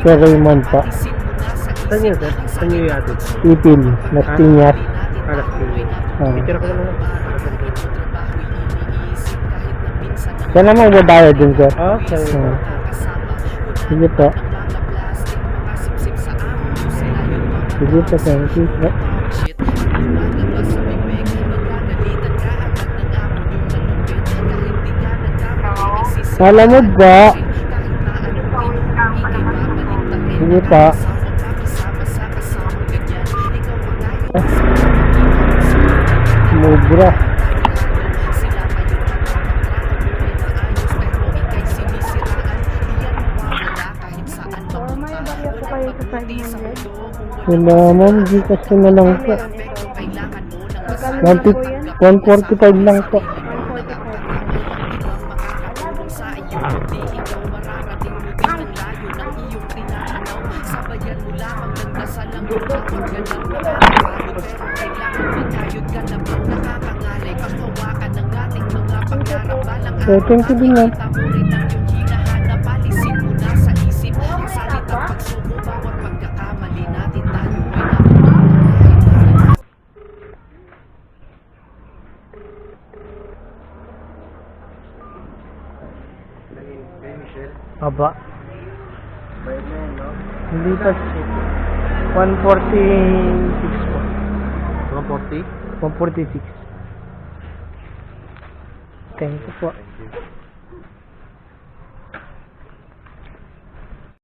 Sir Raymond po. Saan yun, sir? Saan yun yatid? Ipil, Las Piñas. Alas Pili. Picture ko lang. Siya na magbabayad din, sir. Okay. Sige po. Sige po, thank you. Malamod po. Sige po. Mubra. Wala ma'am, Gcash ko na lang po. 145 lang po. So, thank you din ma'am. Aba. Hindi pa 146 po. 140? 146. Thank you po.